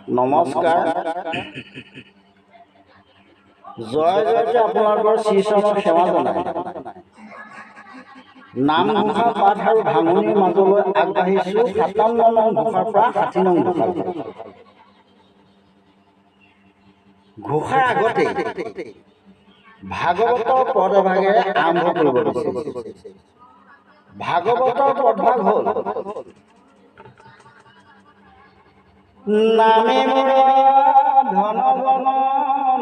নমস্কাৰ। জয় জয়তে আপোনালোকৰ শ্ৰীচৰণৰ সেৱা জনাই নামঘোষা পাঠ আৰু ভাঙনিৰ মাজলৈ আগবাঢ়িছোঁ ৫৭ নং ঘোষাৰ পৰা ৬০ নং ঘোষা। ঘোষাৰ আগতে ভাগৱতৰ পদভাগেৰে আৰম্ভ কৰিব বিচাৰিছোঁ। ভাগৱতৰ পদভাগ হ'ল নামে মোৰ ধন জন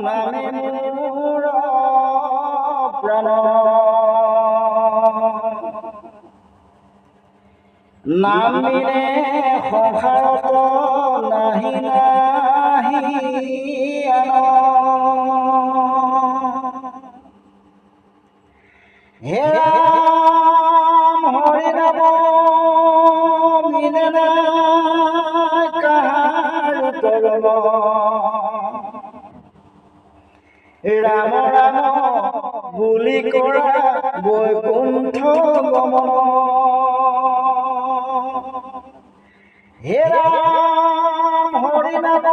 নামে মোৰ প্ৰাণ নামিনে সংসাৰত নাহি নাহি হে ৰাম হৰি নাম মিলে না কাহাৰ তৰণ ৰাম ৰাম বুলি কৰা বৈকুণ্ঠ গমন হে ৰাম হৰি নাম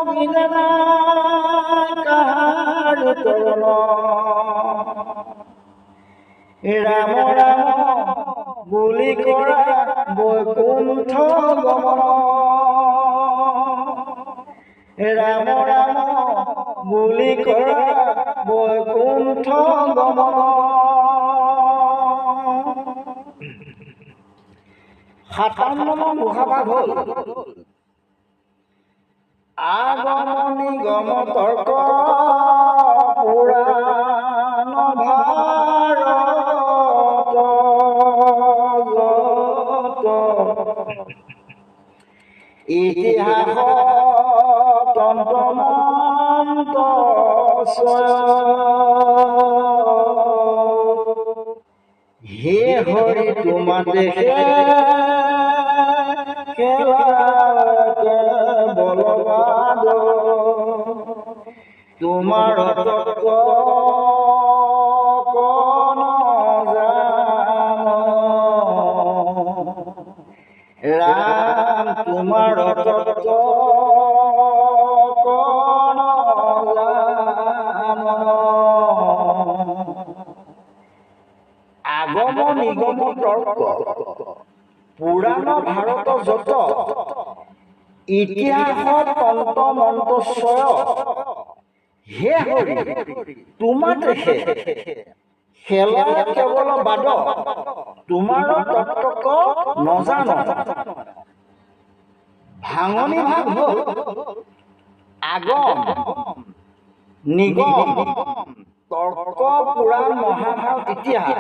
মিলে না কাহাৰ তৰণ ৰাম ৰাম বুলি কৰা বৈকুণ্ঠ গমন ৰাম ৰাম বুলি কৰা বৈকুণ্ঠ গমন। ৫৭ নং ঘোষাভাগ হ'ল আগমনি গম তৰ্ক পুৰাণ ভাৰত ইতিহাস তন্ত্ৰমন্ত্ৰ হে হৰি তোমাৰ দেখে বলবাদ তোমাৰ তত্ত্ব কোন জান ৰাম তোমাৰ তত্ত্ব কোন জান আগম নিগম তৰ্ক পুৰাণ ভাৰত যত ইতিহাসত তন্ত্ৰ মন্ত্ৰস্বয় হে হৰি তোমাৰ দেখে খেলা কেৱল বাদ তোমাৰ তত্ত্বক নজান। ভাঙনি ভাগ হ'ল আগম নিগম তৰ্ক পুৰাণ মহাভাৰত ইতিহাস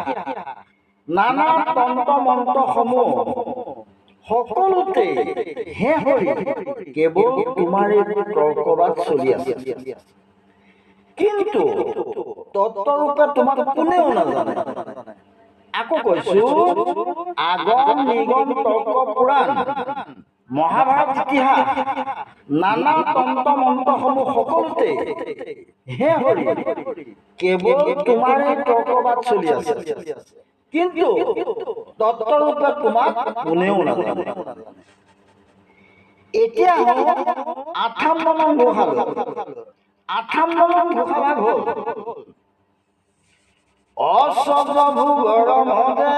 নানা তন্ত্ৰ মন্ত্ৰসমূহ সকলোতে হে হৰি কেৱল তোমাৰ তৰ্কবাদ চলি আছে, কিন্তু তত্ত্বৰূপে তোমাক কোনেও নাজানে। আকৌ কৈছো আগম নিগম তৰ্ক পুৰাণ মহাভাৰত ইতিহাস নানা তন্ত্ৰ মন্ত্ৰসমূহ সকলোতে হে হৰি কেৱল তোমাৰ তৰ্কবাদ চলি আছে, কিন্তু তত্ত্বৰূপে তোমাক কোনেও নাজানে। এতিয়া ৫৮ নং ঘোষাভাগ। ৫৮ নং ঘোষাভাগ হ'ল অচক্ৰ ভোগৰ মদে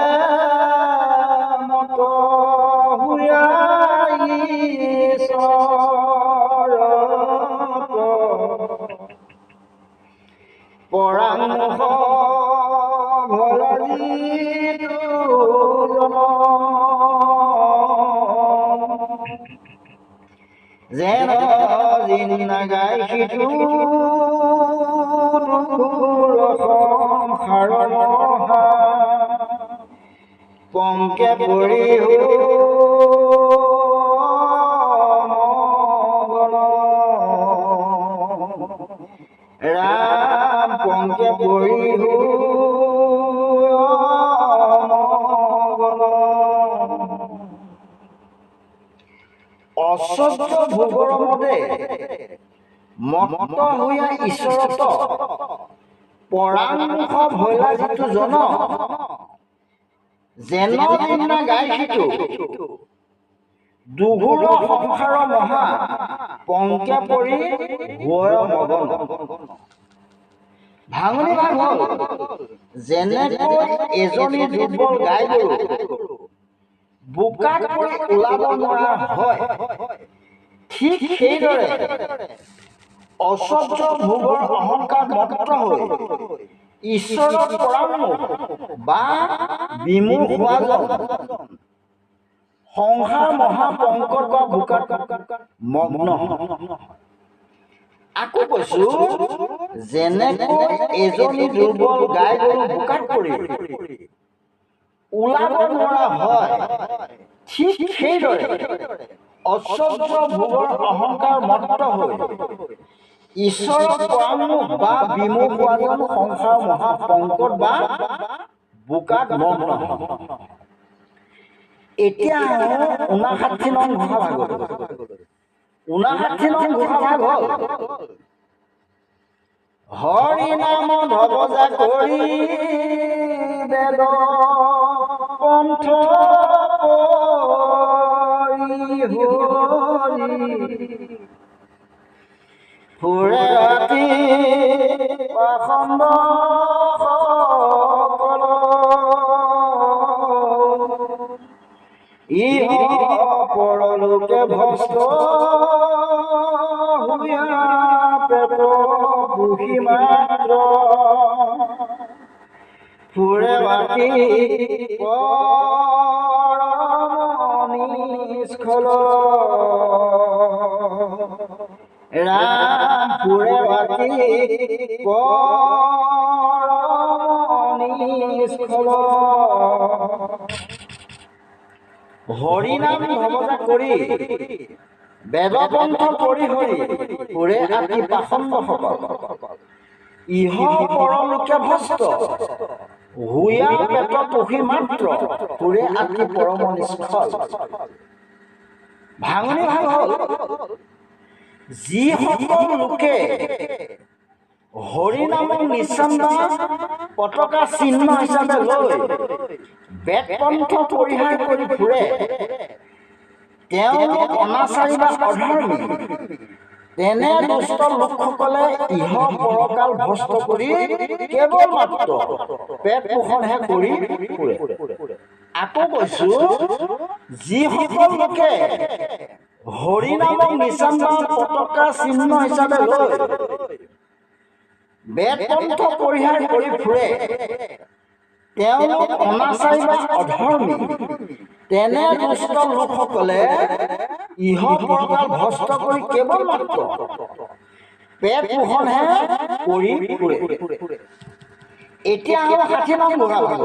মত পৰামুখ যেন জিন্না গাই সিটো সংসাৰ মহা পংকে পৰি ৰাম পংকে পৰি অসহ্য ভোগৰ মতে মত্ত হৈয়া ঈশ্বৰত পৰামুখ ভৈলা যিটো জন যেন জিন্না গাই সিটো দুঘোৰ সংসাৰ মহা পংকে পৰি হৈ মগন। ভাঙনি ভাগ হ'ল যেনেকৈ এজনী দুৰ্বল গাই গৰু বোকাত পৰি ওলাব নোৱাৰা হয়, ঠিক সেইদৰে অসহ্য ভোগৰ অহংকাৰ মত্ত হৈ ঈশ্বৰৰ পৰামুখ বা বিমুখ হোৱাজন সংসাৰ মহাপংকট বা বোকাত মগ্ন। আকৌ কৈছো, যেনেকৈ এজনী দুৰ্বল গাই গৰু বোকাত পৰি ওলাব নোৱাৰা হয়, ঠিক সেইদৰে অসহ্য ভোগৰ অহংকাৰ মত্ত হৈ ঈশ্বৰৰ পৰামুখ বা বিমুখ হোৱাজন সংসাৰ মহাপংকট বা বোকাত মগ্ন। এতিয়া 59 নং ঘোষা ভাগ। 59 নং ঘোষা ভাগ হ'ল হৰি নাম ধবজা কৰি বেদ কণ্ঠ ফুৰে ৰাতি পাখণ্ড সকল ইহ পৰলোকে ভস্ত হুয়া পেট পুহি মাত্ৰ ফুৰে বাতি পৰম নিষ্ফল ৰাম ফুৰে বাতি পৰম নিষ্ফল। হৰি নাম ধবজা কৰি বেদপন্থ পৰি হৰি ফুৰে আতি পাখণ্ড সকল ইহ পৰলোকে ভস্ত হুয়া পেট পুহি মাত্ৰ ফুৰে আতি পৰম নিষ্ফল। ভাঙনি ভাগ হ'ল যিসকল লোকে হৰি নামক নিঃসন্দ পতাকা চিহ্ন হিচাপে লৈ বেদপন্থ পৰিহাৰ কৰি ফুৰে, তেওঁলোক অনাচাৰী বা অধৰ্মী। তেনে দুষ্ট লোকসকলে ইহ পৰকাল ভস্ত কৰি কেৱল মাত্ৰ পেট পোষণহে কৰি ফুৰে। আকৌ কৈছো, যিসকল লোকে হৰি নামক নিঃসন্দ পতাকা চিহ্ন হিচাপে লৈ বেদপন্থ পৰিহাৰ কৰি ফুৰে, তেওঁলোক অনাচাৰী বা অধৰ্মী। তেনে দুষ্ট লোকসকলে ইহ পৰকাল ভস্ত কৰি কেৱল মাত্ৰ পেট পোষণহে কৰি ফুৰে। এতিয়া 60 নং ঘোষা ভাগ।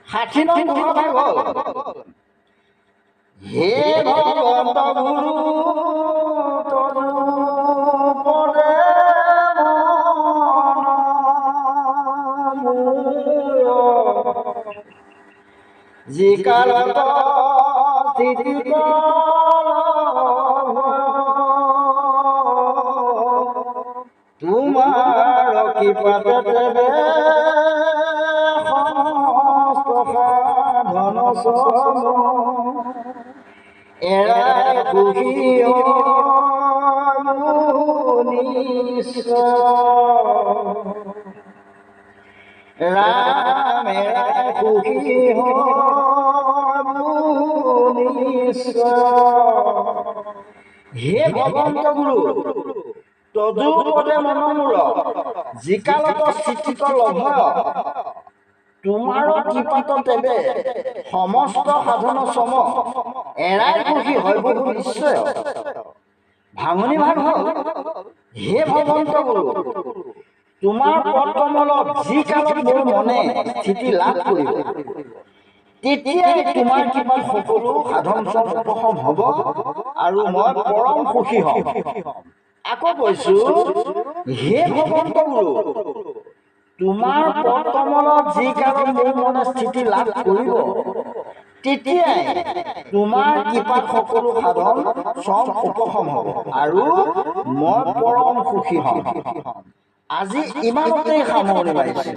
60 নং ঘোষা ভাগ হ'ল হে ভগৱন্ত গুৰু তনু পদে যি কালত স্থিতি তোমাৰ কৃপাতে দেৱে সমস্ত সাধন সম এৰাই সুখী ৰাম এৰাই সুখী হে ভগৱন্ত গুৰু তদুপদে মনমূল যিকালত স্থিতিত লভয় তোমাৰ কৃপাত তেবে সমস্ত সাধন সম এৰাই সুখী হয় বহু নিশ্চয়। ভাঙনি ভাগ হ'ল হে ভগৱন্ত গুৰু তোমাৰ পদ কমলত যি কালত মোৰ মনে স্থিতি লাভ কৰিব, তেতিয়াই তোমাৰ কৃপাত সকলো সাধন চব উপশম হ'ব আৰু মই পৰম সুখী হ'ম। আকৌ কৈছো, হে ভগৱন্ত গুৰু তোমাৰ পদ কমলত যি কালত মোৰ মনে স্থিতি লাভ কৰিব, তেতিয়াই তোমাৰ কৃপাত সকলো সাধন চব উপশম হ'ব আৰু মই পৰম সুখী হ'ম। আজি ইমানতেই সামৰণি মাৰিছো।